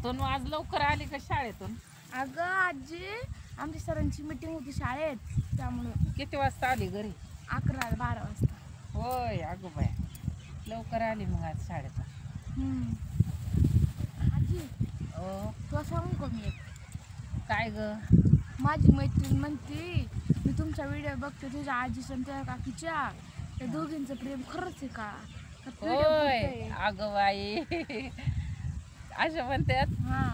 शाळेतून आज लवकर आली का शाळेतून? अगं आजी, आमच्या सरांची मीटिंग होती शाळेत, त्यामुळे किती वाजता आली घरी? 11-12 वाजता. होय, अगो बाय, लवकर आली मग आज शाळेतून. आजी, ओ तुला सांगू का मी एक? काय ग? माझी मैत्रीण म्हणते, मी तुमचा व्हिडिओ बघते तुझ्या आजीच्या आणि त्या काकीच्या, त्या दोघींचं प्रेम खरंच आहे का? का video होय, बघते? अगं बाई, अशा म्हणतात. हां.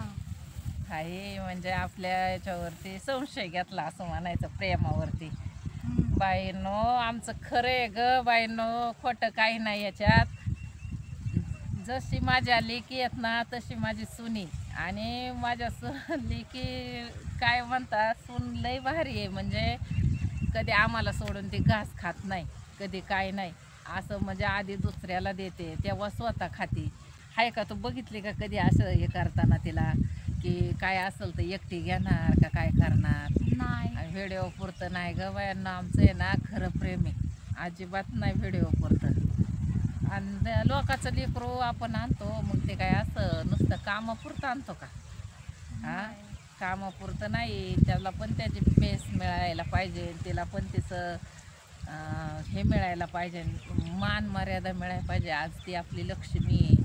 आहे म्हणजे आपल्या याच्यावरती संशय घेतला असं म्हणायचं, प्रेमावरती. हम्म. बाईंनो, आमचं खरं आहे ग बाईंनो, खोटं काही नाही याच्यात. जशी माझ्या लेकी आहेत ना तशी माझी सुनी, आणि माझ्या लेकी काय म्हणतात, सून लई भारी आहे. म्हणजे कधी आम्हाला सोडून ती घास खात नाही, कधी काय नाही असं. म्हणजे आधी दुसऱ्याला देते तेव्हा स्वतः खाती. आहे का तू बघितली का कधी असं हे करताना तिला, की काय असेल तर एकटी घेणार का काय करणार? नाही. व्हिडिओ पुरतं नाही ग बायांना, आमचं आहे ना खरं प्रेम आहे, अजिबात नाही व्हिडिओ पुरतं. आणि लोकांचं लेकरू आपण आणतो, मग ते काय असं नुसतं कामापुरतं आणतो का? हां, कामापुरतं नाही, त्याला पण त्याची पेस मिळायला पाहिजे, तिला पण तिचं हे मिळायला पाहिजे, मान मर्यादा मिळायला पाहिजे. आज ती आपली लक्ष्मी आहे.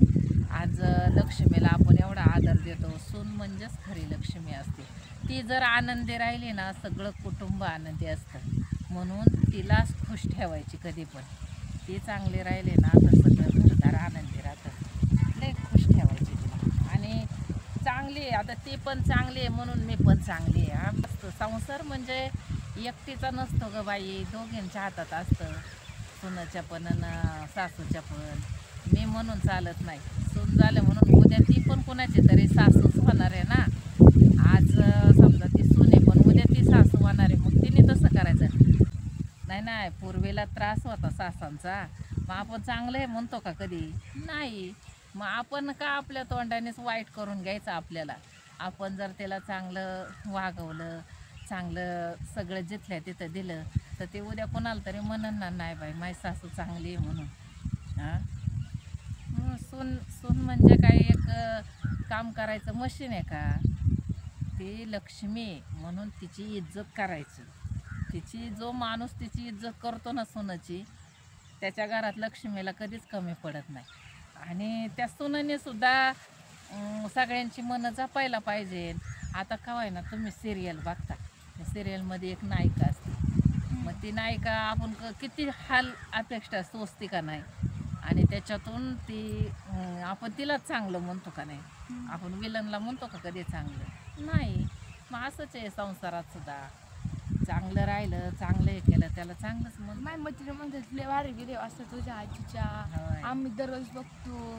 आज लक्ष्मीला आपण एवढा आदर देतो. सून म्हणजेच खरी लक्ष्मी असते. ती जर आनंदी राहिली ना, सगळं कुटुंब आनंदी असतं. म्हणून तिलाच खुश ठेवायची कधी पण. ती चांगली राहिली ना तर सगळं घरदार आनंदी राहतं. लई खुश ठेवायची तिला. आणि चांगली आहे, आता ती पण चांगली आहे म्हणून मी पण चांगली आहे. हा, मस्त. संसार म्हणजे एकटीचा नसतो ग बाई, दोघींच्या हातात असतं. सुनाच्या पण आणि सासूच्या पण. मी म्हणून चालत नाही, सून झालं म्हणून उद्या ती पण कुणाची तरी सासूच होणार आहे ना. आज समजा ती सून आहे पण उद्या ती सासू होणार आहे, मग तिने तसं करायचं नाही. नाही, पूर्वीला त्रास होता सासांचा, मग आपण चांगलं आहे म्हणतो का कधी? नाही. मग आपण का आपल्या तोंडानेच वाईट करून घ्यायचं आपल्याला? आपण जर त्याला चांगलं वागवलं, चांगलं सगळं जिथल्या तिथं दिलं, तर ते उद्या कोणाला तरी म्हणणार नाही बाई माझी सासू चांगली आहे म्हणून. हां, सून म्हणजे काय एक काम करायचं मशीन आहे का? ती लक्ष्मी आहे, म्हणून तिची इज्जत करायची. तिची जो माणूस तिची इज्जत करतो ना सुनाची, त्याच्या घरात लक्ष्मीला कधीच कमी पडत नाही. आणि त्या सुनेने सुद्धा सगळ्यांची मनं जपायला पाहिजे. आता काय ना, तुम्ही सिरियल बघता, त्या सिरियलमध्ये एक नायिका असते, मग ती नायिका आपण किती हाल अपेक्षा सोचते का नाही, आणि त्याच्यातून ती आपण तिलाच चांगलं म्हणतो का नाही? आपण विलनला म्हणतो का कधी चांगलं? नाही. मग असंच आहे संसारात सुद्धा, चांगलं राहिलं, चांगलं हे केलं त्याला चांगलंच म्हणतो. माझ्या मैत्रिणी म्हणतात लय भारी व्हिडिओ असतात तुझ्या आजीच्या, होय. आम्ही दररोज बघतो.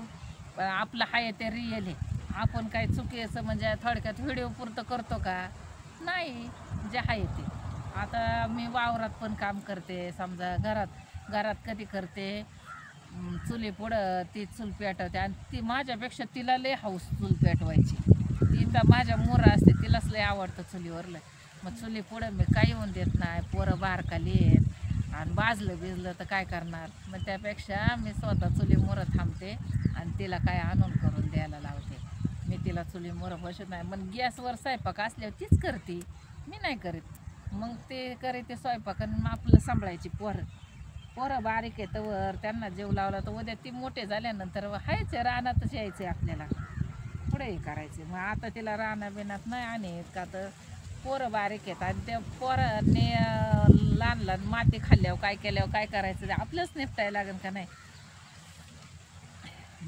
पण आपलं आहे ते रिअल आहे. आपण काय चुकीचं म्हणजे थोडक्यात व्हिडिओ पुरतं करतो का? नाही, जे आहे ते. आता मी वावरात पण काम करते, समजा घरात कधी करते, चुली पुढं ती चूल पेटवते, आणि ती माझ्यापेक्षा तिला लय हौस चूल पेटवायची. ती तर माझ्या मोरा असते, तिलाच लय आवडतं चुलीवरलं. मग चुली पुढं मी काही होऊन देत नाही, पोरं बारकाली आहेत, आणि बाजलं तर काय करणार? मग त्यापेक्षा मी स्वतः चुली मोरं थांबते आणि तिला काय आणून करून द्यायला लावते. मी तिला चुली मोरं बसत नाही. मग गॅसवर स्वयंपाक असल्यावर तीच करते, मी नाही करीत. मग ते करते स्वयंपाक, आणि मग आपलं सांभाळायची पोरं बारीक आहे तर त्यांना जीव लावला तर उद्या ती मोठे झाल्यानंतर हायचे रानातच यायचे आपल्याला, पुढेही करायचे. मग आता तिला रानाबिनात नाही आणत का, तर पोरं बारीक आहेत, आणि त्या पोरांनी लहान माती खाल्ल्यावर काय केल्यावर काय करायचं, ते आपलंच निपटायला लागेल का नाही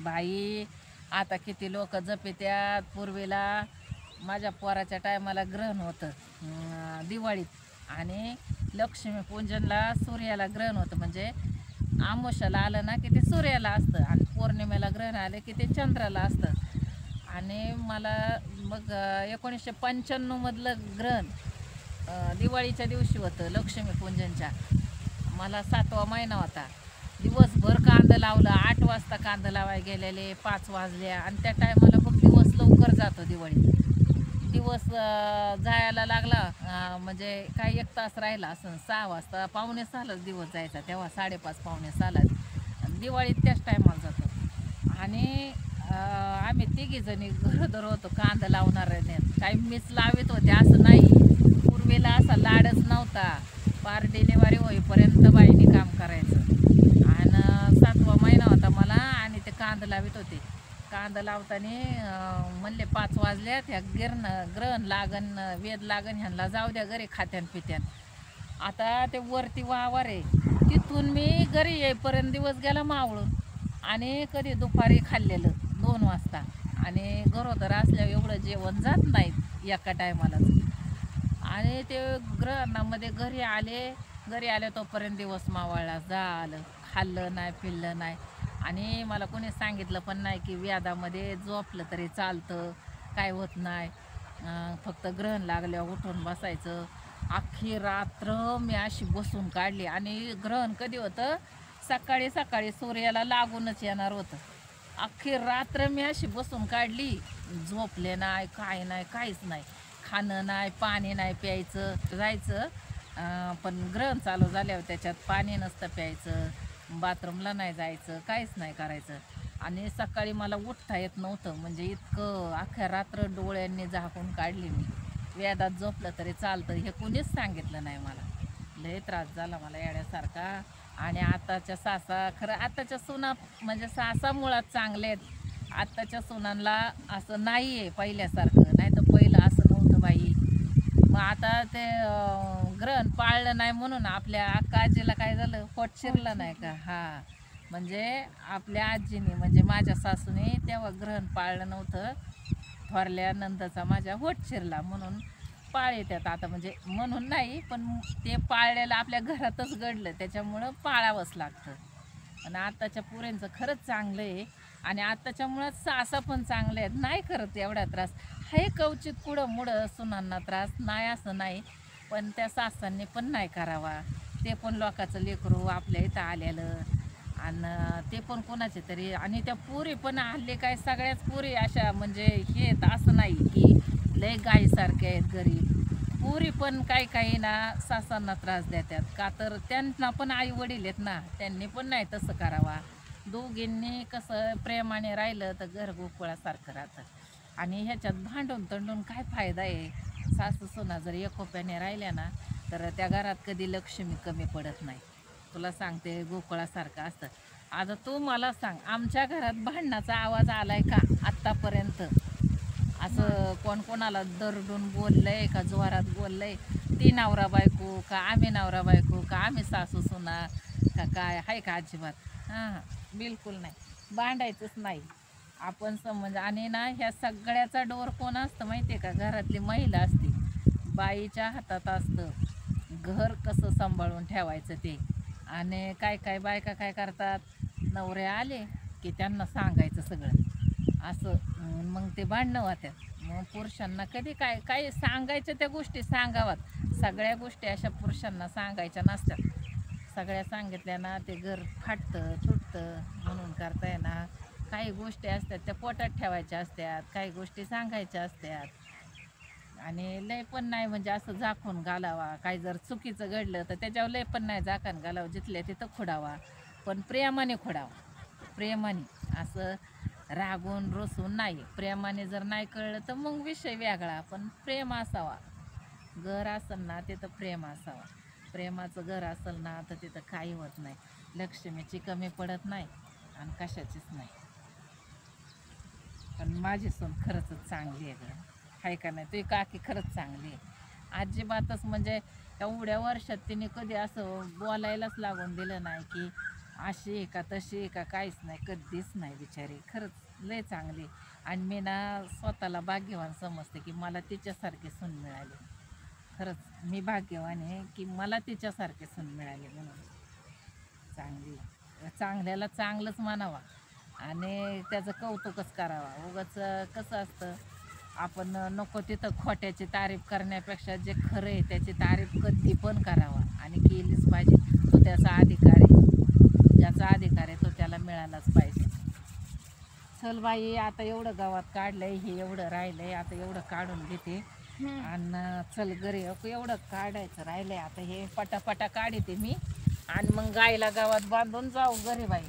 बाई? आता किती लोक जपित्यात. पूर्वीला माझ्या पोराच्या टायमाला ग्रहण होतं दिवाळीत, आणि लक्ष्मीपूजनला सूर्याला ग्रहण होतं. म्हणजे आमोशाला आलं ना की ते सूर्याला असतं, आणि पौर्णिमेला ग्रहण आलं की ते चंद्राला असतं. आणि मला मग 1995मधलं ग्रहण दिवाळीच्या दिवशी होतं, लक्ष्मीपूजनच्या. मला 7वा महिना होता. दिवसभर कांदं लावलं, 8 वाजता कांदं लावायला गेलेले, 5 वाजल्या, आणि त्या टायमाला बघ दिवस लवकर जातो दिवाळीत. दिवस जायला लागला म्हणजे काय 1 तास राहिला असं, 6 वाजता 5:45लाच दिवस जायचा, तेव्हा 5:30 पावणे 6ला दिवाळीत त्याच टायमाला जातो. आणि आम्ही तिघी जणी गरोदर होतो कांदा लावणार काही मीच लावित होते असं नाही. पूर्वीला असा लाडच नव्हता. पार डिलिव्हरी होईपर्यंत बाईने काम करायचं. आणि 7वा महिना होता मला आणि ते कांदा लावित होते. कांदा लावताना म्हणले 5 वाजल्यात ह्या ग्रहण लागन वेद लागन ह्यांना जाऊ द्या घरी खात्यान पित्यान. आता ते वरती वावर आहे तिथून मी घरी येईपर्यंत दिवस गेला मावळून. आणि कधी दुपारी खाल्लेलं 2 वाजता. आणि गरोदर असल्यावर एवढं जेवण जात नाहीत एका टायमालाच. आणि ते ग्रहणामध्ये घरी आले तोपर्यंत दिवस मावळला झालं. खाल्लं नाही पिल्लं नाही. आणि मला कोणी सांगितलं पण नाही की व्याधामध्ये झोपलं तरी चालतं, काय होत नाही. फक्त ग्रहण लागल्यावर उठून बसायचं. अख्खी रात्र मी अशी बसून काढली. आणि ग्रहण कधी होतं? सकाळी सकाळी सूर्याला लागूनच येणार होतं. अख्खी रात्र मी अशी बसून काढली. झोपले नाही, काय नाही, काहीच नाही. खाणं नाही, पाणी नाही प्यायचं. जायचं पण ग्रहण चालू झाल्यावर त्याच्यात पाणी नसतं प्यायचं, बाथरूमला नाही जायचं, काहीच नाही करायचं. आणि सकाळी मला उठता येत नव्हतं. म्हणजे इतकं अख्ख्या रात्र डोळ्यांनी झाकून काढली मी. वेदात झोपलं तरी चालतं हे कोणीच सांगितलं नाही मला. लय त्रास झाला मला येड्यासारखा. आणि आताच्या सासा खरं आताच्या सुना म्हणजे सासा मुळात चांगले आहेत. आताच्या सुनांना असं नाही आहे पहिल्यासारखं. नाही तर पहिलं असं नव्हतं बाई. मग आता ते ग्रहण पाळलं नाही म्हणून आपल्या अक्का आजीला काय झालं? पोट शिरलं नाही का? हा, म्हणजे आपल्या आजीने म्हणजे माझ्या सासूने तेव्हा ग्रहण पाळलं नव्हतं. थोरल्या नंदचा माझ्या होट शिरला म्हणून पाळतात आता. म्हणजे म्हणून नाही पण ते पाळलेलं आपल्या घरातच घडलं त्याच्यामुळं पाळावंच लागतं. आणि आताच्या पोरींचं खरंच चांगलं आहे. आणि आताच्या मुळात सासा पण चांगले आहेत, नाही करत एवढा त्रास. हे कवचित कुठं मुडं सुनांना त्रास नाही असं नाही. पण त्या सासांनी पण नाही करावा. ते पण लोकांचं लेकरू आपल्या इथं आलेलं. आणि ते पण कोणाचे तरी. आणि त्या पुरी पण हल्ली काय सगळ्याच पुरी अशा म्हणजे हे असं नाही की लय गाईसारखे आहेत गरीब. पुरी पण काही ना सासांना त्रास देतात का तर त्यांना पण आई वडील आहेत ना. त्यांनी पण नाही तसं करावा. दोघींनी कसं प्रेमाने राहिलं तर घर गोकुळासारखं राहतं. आणि ह्याच्यात भांडून तंडून काय फायदा आहे? सासू सुना जर एकोप्याने राहिल्या ना तर त्या घरात कधी लक्ष्मी कमी पडत नाही. तुला सांगते गोकुळासारखं असतं. आता तू मला सांग आमच्या घरात भांडणाचा आवाज आलाय का आत्तापर्यंत? असं कोण कोणाला दरडून बोललंय का जोरात बोललंय? ती नवरा बायको का आम्ही नवरा बायको का आम्ही सासू सुना का काय आहे का? अजिबात हां बिलकुल नाही. भांडायचंच नाही आपण समज. आणि ना ह्या सगळ्याचा डोर कोण असतं माहिती आहे का? घरातली महिला असते. बाईच्या हातात असतं घर कसं सांभाळून ठेवायचं ते. आणि काय बायका काय करतात? नवरे आले की त्यांना सांगायचं सगळं असं. मग ते भांडणं होतात. मग पुरुषांना कधी काय सांगायच्या त्या गोष्टी सांगावात. सगळ्या गोष्टी अशा पुरुषांना सांगायच्या नसतात. सगळ्या सांगितल्या ना ते घर फाटतं तुटतं. म्हणून करताय ना काही गोष्टी असतात त्या पोटात ठेवायच्या असतात, काही गोष्टी सांगायच्या असतात. आणि लय पण नाही म्हणजे असं झाकून घालावा. काही जर चुकीचं घडलं तर त्याच्यावर लय पण नाही झाकण घालावं. जिथल्या तिथं खोडावा. पण प्रेमाने खोडावा. प्रेमाने असं रागून रोसून नाही. प्रेमाने जर नाही कळलं तर मग विषय वेगळा. पण प्रेम असावा. घर असेल ना तिथं प्रेम असावा. प्रेमाचं घर असेल ना तर तिथं काही होत नाही. लक्ष्मीची कमी पडत नाही आणि कशाचीच नाही. पण माझी सून खरंच चांगली आहे गं. आहे का नाही? तुझी काकी खरंच चांगली आहे. अजिबातच म्हणजे एवढ्या वर्षात तिने कधी असं बोलायलाच लागून दिलं नाही की अशी आहे का तशी आहे का, काहीच नाही. कधीच नाही बिचारी. खरंच लय चांगली. आणि मी ना स्वतःला भाग्यवान समजते की मला तिच्यासारखी सून मिळाली. खरंच मी भाग्यवान आहे की मला तिच्यासारखी सून मिळाली म्हणून. चांगली चांगल्याला चांगलंच म्हणावा आणि त्याचं कौतुकच करावा. उगाच कसं असतं आपण नको तिथं खोट्याची तारीफ करण्यापेक्षा जे खरं आहे त्याची तारीफ कधी पण करावा आणि केलीच पाहिजे. तो त्याचा अधिकार आहे. ज्याचा अधिकार आहे तो त्याला मिळालाच पाहिजे. चल बाई आता एवढं गावात काढलंय हे एवढं राहिलंय आता एवढं काढून घेते. आणि चल घरी एवढं काढायचं राहिलंय आता हे पटापटा काढते मी. आणि मग गाईला गावात बांधून जाऊ घरी बाई.